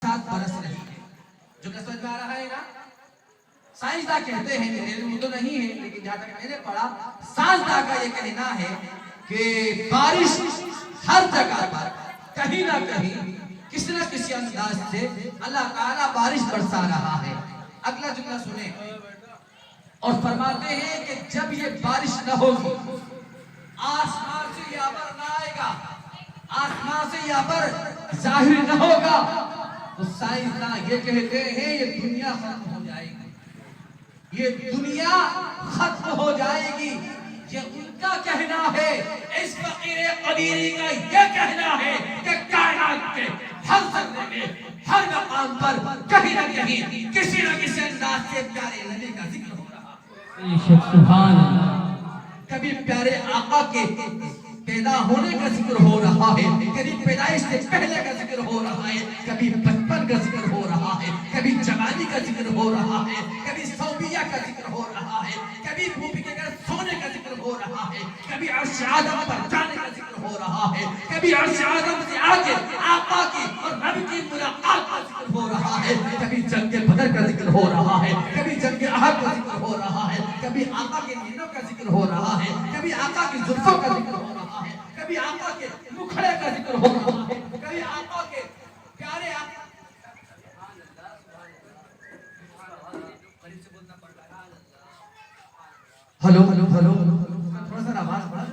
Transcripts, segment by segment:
ساتھ برس رہی ہے. جو کہ سمجھ میں آ رہا ہے نا. سائنسداں کہتے ہیں, میرے علم تو نہیں ہے لیکن جہاں تک میں نے پڑھا, سائنسداں کا یہ کہنا ہے کہ بارش ہر جگہ پر کہیں نہ کہیں کسی نہ کسی انداز سے اللہ تعالیٰ بارش برسا رہا ہے. اگلا جملہ سنیں, اور فرماتے ہیں کہ جب یہ بارش نہ ہوگی, آسمان سے یہ ابر نہ آئے گا, آسمان سے یہ ابر ظاہر نہ ہوگا, تو سائنسداں یہ کہتے ہیں یہ دنیا ختم ہو جائے گی, یہ دنیا ختم ہو جائے گی. یہ ان کا کہنا ہے. اس فقیر قدیری کا یہ کہنا ہے کہ کائنات کے ہر ذرے میں, ہر مقام پر کہیں نہ کہیں کسی نہ کسی انداز سے پیارے نبی کا ذکر ہو رہا ہے. سبحان اللہ. کبھی پیارے آقا کے پیدا ہونے کا ذکر ہو رہا ہے, کبھی پیدائش سے پہلے کا ذکر ہو رہا ہے, کبھی بچپن کا ذکر ہو رہا ہے, کبھی جوانی کا ذکر ہو رہا ہے, کبھی صوبیہ کا ذکر ہو رہا ہے, کبھی بھوپی کے گھر سونے کا ذکر ہو رہا ہے, کبھی عرش اعظم پر جانے کا ذکر ہو رہا ہے, کبھی عرش اعظم سے آگے آقا کی اور نبی کی ملاقات کا ذکر ہو رہا ہے, کبھی جنگ بدر کا ذکر ہو رہا ہے, کبھی جنگ احد کا ذکر ہو رہا ہے, کبھی آقا کے نینوں کا ذکر ہو رہا ہے, کبھی آقا کی زلفوں کا ذکر ہو رہا ہے, کبھی آقا کے مکھڑے کا ذکر ہو رہا ہے, کبھی آقا کے پیارے آقا. ہلو ہلو ہلو, تھوڑا سا آواز بڑھا,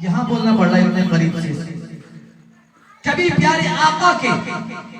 یہاں بولنا پڑ رہا ہے اتنے قریب سے. کبھی پیارے آقا کے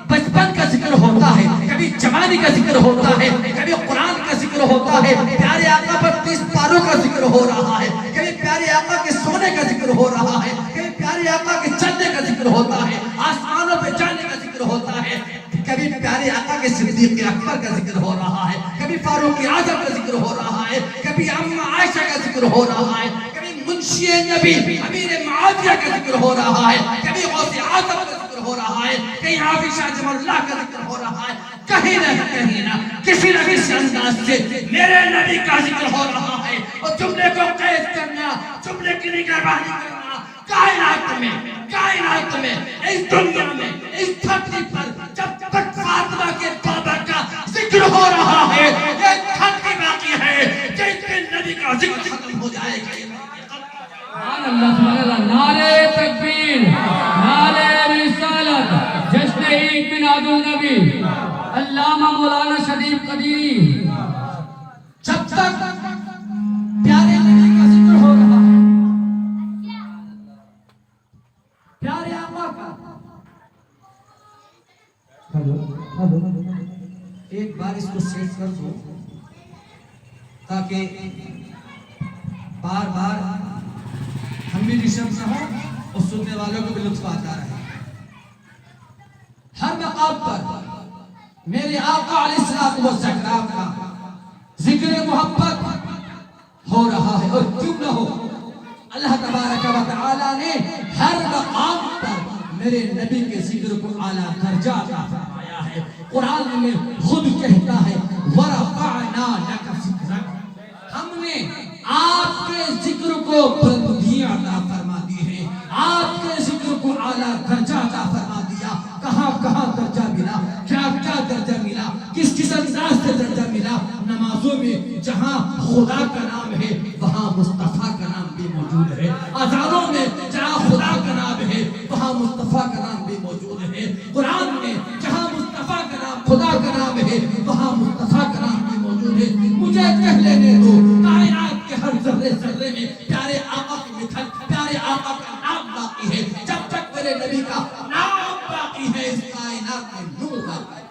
بچپن کا ذکر ہوتا ہے, کبھی جوانی کا ذکر ہوتا ہے, کبھی قرآن کا ذکر ہوتا ہے, پیارے آقا پر 30 پاروں کا ذکر ہو رہا ہے, کبھی پیارے آقا کے سونے کا ذکر ہو رہا ہے, کبھی پیارے آقا کے چلنے کا ذکر ہوتا ہے, آسمانوں پہ جانے کا ذکر ہوتا ہے, کبھی پیارے آقا کے صدیق اکبر کا ذکر ہو رہا ہے, کبھی فاروق اعظم کا ذکر ہو رہا ہے, کبھی ام عائشہ کا ذکر ہو رہا ہے, کبھی منشی نبی امیر معاویہ کا ذکر ہو رہا ہے, کبھی غوث اعظم کا ذکر ہو رہا ہے, کہیں حافظ شاہ جم اللہ کا ذکر ہو رہا ہے, کہیں نہ کسی نہ کسی انداز سے میرے نبی کا ذکر ہو رہا ہے. اور جملے کو قید کرنا, جملے کی نگرانی کرنا, کائنات میں اس دنیا میں اس دھرتی پر جب تک فاطمہ کے بابا کا ذکر ہو رہا ہے, یہ دھرتی باقی ہے. جس دن نبی کا ذکر ختم ہو جائے گا, سبحان اللہ, سبحان اللہ. نعرہ تکبیر, نعرہ رسالت, جشن عید میلاد النبی, علامہ مولانا شریف قدیری. جب تک پیارے نبی کا ذکر ہو رہا ہے, پیارے آقا کا. ایک بار اس کو سیٹ کر دو تاکہ بار بار ہم بھی ڈسٹرب نہ ہوں اور سننے والوں کو بھی لطف آتا رہے. ہر مقام پر میرے آقا علیہ السلام والسلام کا ذکر محبت ہو رہا ہے, اور کیوں نہ ہو. اللہ تبارک و تعالی نے ہر مقام پر میرے نبی کے ذکر کو اعلیٰ درجہ عطا فرمایا ہے. قرآن میں خود کہتا ہے وَرَفَعْنَا لَكَ ذِكْرَكَ, ہم نے آپ کے ذکر کو بلندیاں عطا فرما دی ہے, آپ کے ذکر کو اعلیٰ درجہ عطا فرما دیا. کہاں کہاں درجہ ملا, کیا کیا درجہ ملا, کس کس انداز سے درجہ ملا. نمازوں میں جہاں خدا کا نام ہے وہاں مصطفیٰ کا نام بھی موجود ہے. اذانوں میں جہاں خدا کا نام ہے وہاں مصطفیٰ کا نام بھی موجود ہے. قرآن میں جہاں مصطفیٰ کا نام, خدا کا نام ہے وہاں مصطفیٰ کا نام بھی موجود ہے. مجھے کہہ لینے دو, کائنات کے ہر ذرے ذرے میں پیارے آقا کی مثال, پیارے آقا کا نام باقی ہے. جب تک میرے نبی کا نام باقی ہے اس کائنات میں نور باقی ہے.